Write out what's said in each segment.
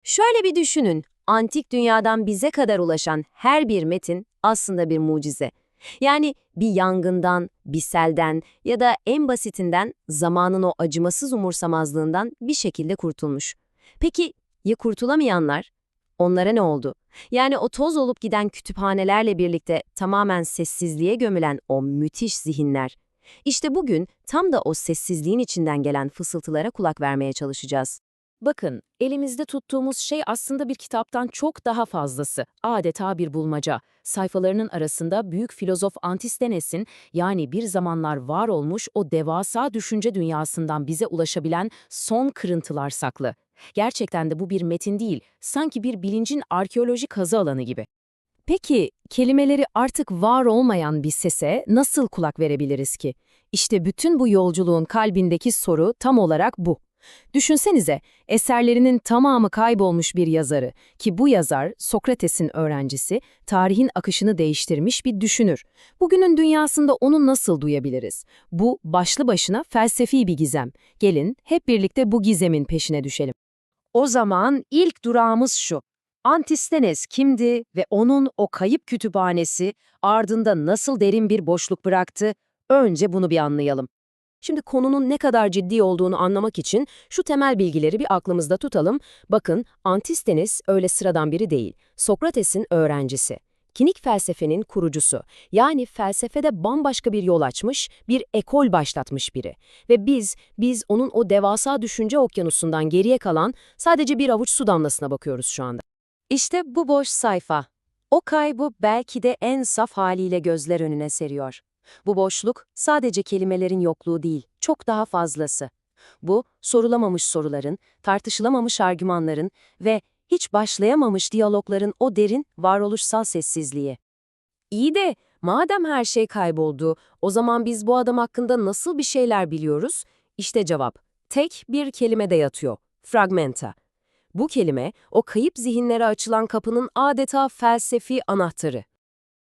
Şöyle bir düşünün, antik dünyadan bize kadar ulaşan her bir metin aslında bir mucize. Yani bir yangından, bir selden ya da en basitinden zamanın o acımasız umursamazlığından bir şekilde kurtulmuş. Peki ya kurtulamayanlar? Onlara ne oldu? Yani o toz olup giden kütüphanelerle birlikte tamamen sessizliğe gömülen o müthiş zihinler. İşte bugün tam da o sessizliğin içinden gelen fısıltılara kulak vermeye çalışacağız. Bakın, elimizde tuttuğumuz şey aslında bir kitaptan çok daha fazlası. Adeta bir bulmaca. Sayfalarının arasında büyük filozof Antistenes'in, yani bir zamanlar var olmuş o devasa düşünce dünyasından bize ulaşabilen son kırıntılar saklı. Gerçekten de bu bir metin değil, sanki bir bilincin arkeolojik kazı alanı gibi. Peki, kelimeleri artık var olmayan bir sese nasıl kulak verebiliriz ki? İşte bütün bu yolculuğun kalbindeki soru tam olarak bu. Düşünsenize, eserlerinin tamamı kaybolmuş bir yazarı ki bu yazar Sokrates'in öğrencisi, tarihin akışını değiştirmiş bir düşünür. Bugünün dünyasında onu nasıl duyabiliriz? Bu başlı başına felsefi bir gizem. Gelin hep birlikte bu gizemin peşine düşelim. O zaman ilk durağımız şu. Antistenes kimdi ve onun o kayıp kütüphanesi ardında nasıl derin bir boşluk bıraktı? Önce bunu bir anlayalım. Şimdi konunun ne kadar ciddi olduğunu anlamak için şu temel bilgileri bir aklımızda tutalım. Bakın, Antistenes öyle sıradan biri değil. Sokrates'in öğrencisi. Kinik felsefenin kurucusu. Yani felsefede bambaşka bir yol açmış, bir ekol başlatmış biri. Ve biz onun o devasa düşünce okyanusundan geriye kalan sadece bir avuç su damlasına bakıyoruz şu anda. İşte bu boş sayfa. O kaybı belki de en saf haliyle gözler önüne seriyor. Bu boşluk sadece kelimelerin yokluğu değil, çok daha fazlası. Bu, sorulamamış soruların, tartışılamamış argümanların ve hiç başlayamamış diyalogların o derin, varoluşsal sessizliği. İyi de, madem her şey kayboldu, o zaman biz bu adam hakkında nasıl bir şeyler biliyoruz? İşte cevap. Tek bir kelimede yatıyor. Fragmenta. Bu kelime, o kayıp zihinlere açılan kapının adeta felsefi anahtarı.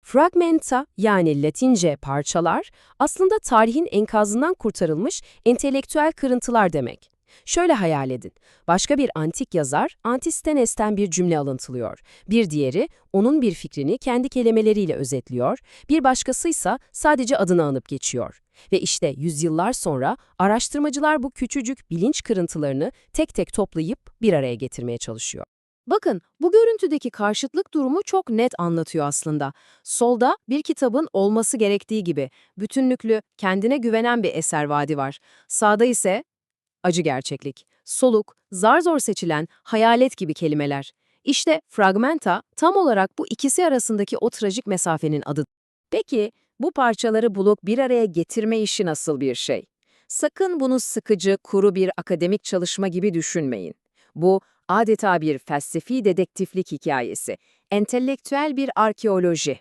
Fragmenta, yani Latince parçalar, aslında tarihin enkazından kurtarılmış entelektüel kırıntılar demek. Şöyle hayal edin, başka bir antik yazar Antistenes'ten bir cümle alıntılıyor. Bir diğeri onun bir fikrini kendi kelimeleriyle özetliyor, bir başkasıysa sadece adını anıp geçiyor. Ve işte yüzyıllar sonra araştırmacılar bu küçücük bilinç kırıntılarını tek tek toplayıp bir araya getirmeye çalışıyor. Bakın, bu görüntüdeki karşıtlık durumu çok net anlatıyor aslında. Solda bir kitabın olması gerektiği gibi bütünlüklü, kendine güvenen bir eser vaadi var. Sağda ise acı gerçeklik, soluk, zar zor seçilen hayalet gibi kelimeler. İşte fragmenta tam olarak bu ikisi arasındaki o trajik mesafenin adı. Peki, bu parçaları bulup bir araya getirme işi nasıl bir şey? Sakın bunu sıkıcı, kuru bir akademik çalışma gibi düşünmeyin. Bu, adeta bir felsefi dedektiflik hikayesi, entelektüel bir arkeoloji.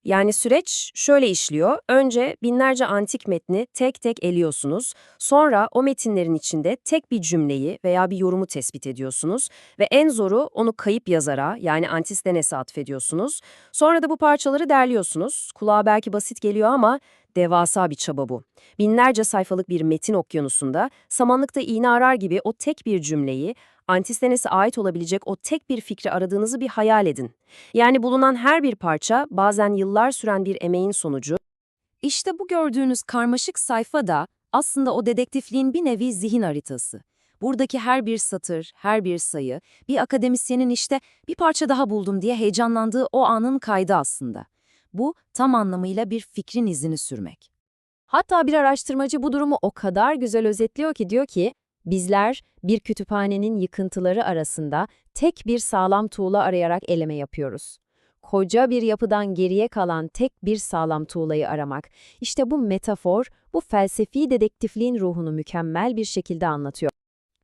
Yani süreç şöyle işliyor. Önce binlerce antik metni tek tek eliyorsunuz. Sonra o metinlerin içinde tek bir cümleyi veya bir yorumu tespit ediyorsunuz. Ve en zoru onu kayıp yazara, yani Antistenes'e atfediyorsunuz. Sonra da bu parçaları derliyorsunuz. Kulağa belki basit geliyor ama devasa bir çaba bu. Binlerce sayfalık bir metin okyanusunda samanlıkta iğne arar gibi o tek bir cümleyi, Antistenes'e ait olabilecek o tek bir fikri aradığınızı bir hayal edin. Yani bulunan her bir parça bazen yıllar süren bir emeğin sonucu. İşte bu gördüğünüz karmaşık sayfa da aslında o dedektifliğin bir nevi zihin haritası. Buradaki her bir satır, her bir sayı, bir akademisyenin işte bir parça daha buldum diye heyecanlandığı o anın kaydı aslında. Bu tam anlamıyla bir fikrin izini sürmek. Hatta bir araştırmacı bu durumu o kadar güzel özetliyor ki diyor ki, bizler bir kütüphanenin yıkıntıları arasında tek bir sağlam tuğla arayarak eleme yapıyoruz. Koca bir yapıdan geriye kalan tek bir sağlam tuğlayı aramak. İşte bu metafor, bu felsefi dedektifliğin ruhunu mükemmel bir şekilde anlatıyor.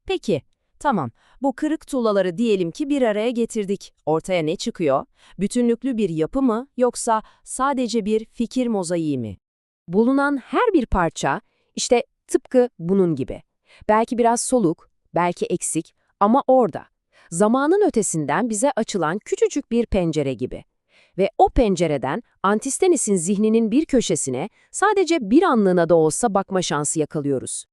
Peki, tamam. Bu kırık tuğlaları diyelim ki bir araya getirdik. Ortaya ne çıkıyor? Bütünlüklü bir yapı mı yoksa sadece bir fikir mozaiği mi? Bulunan her bir parça işte tıpkı bunun gibi. Belki biraz soluk, belki eksik ama orada. Zamanın ötesinden bize açılan küçücük bir pencere gibi. Ve o pencereden Antistenes'in zihninin bir köşesine sadece bir anlığına da olsa bakma şansı yakalıyoruz.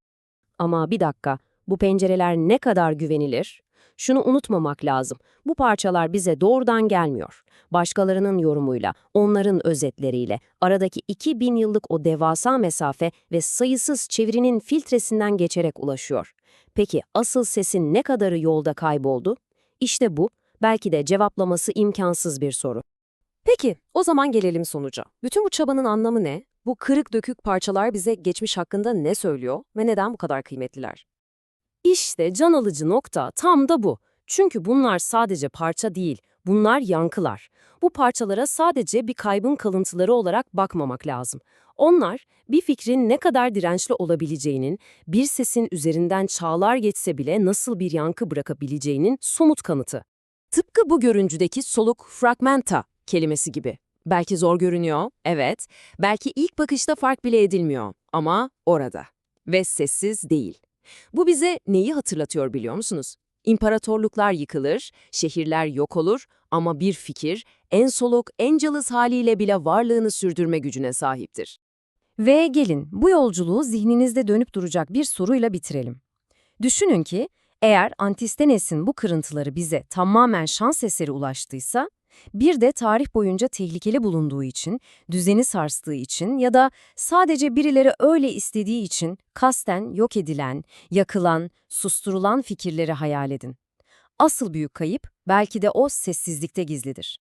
Ama bir dakika, bu pencereler ne kadar güvenilir? Şunu unutmamak lazım. Bu parçalar bize doğrudan gelmiyor. Başkalarının yorumuyla, onların özetleriyle, aradaki 2000 yıllık o devasa mesafe ve sayısız çevirinin filtresinden geçerek ulaşıyor. Peki asıl sesin ne kadarı yolda kayboldu? İşte bu, belki de cevaplaması imkansız bir soru. Peki, o zaman gelelim sonuca. Bütün bu çabanın anlamı ne? Bu kırık dökük parçalar bize geçmiş hakkında ne söylüyor ve neden bu kadar kıymetliler? İşte can alıcı nokta tam da bu. Çünkü bunlar sadece parça değil, bunlar yankılar. Bu parçalara sadece bir kaybın kalıntıları olarak bakmamak lazım. Onlar, bir fikrin ne kadar dirençli olabileceğinin, bir sesin üzerinden çağlar geçse bile nasıl bir yankı bırakabileceğinin somut kanıtı. Tıpkı bu görüntüdeki soluk fragmenta kelimesi gibi. Belki zor görünüyor, evet. Belki ilk bakışta fark bile edilmiyor ama orada. Ve sessiz değil. Bu bize neyi hatırlatıyor biliyor musunuz? İmparatorluklar yıkılır, şehirler yok olur ama bir fikir en soluk, en cılız haliyle bile varlığını sürdürme gücüne sahiptir. Ve gelin bu yolculuğu zihninizde dönüp duracak bir soruyla bitirelim. Düşünün ki eğer Antistenes'in bu kırıntıları bize tamamen şans eseri ulaştıysa, bir de tarih boyunca tehlikeli bulunduğu için, düzeni sarstığı için ya da sadece birileri öyle istediği için kasten yok edilen, yakılan, susturulan fikirleri hayal edin. Asıl büyük kayıp belki de o sessizlikte gizlidir.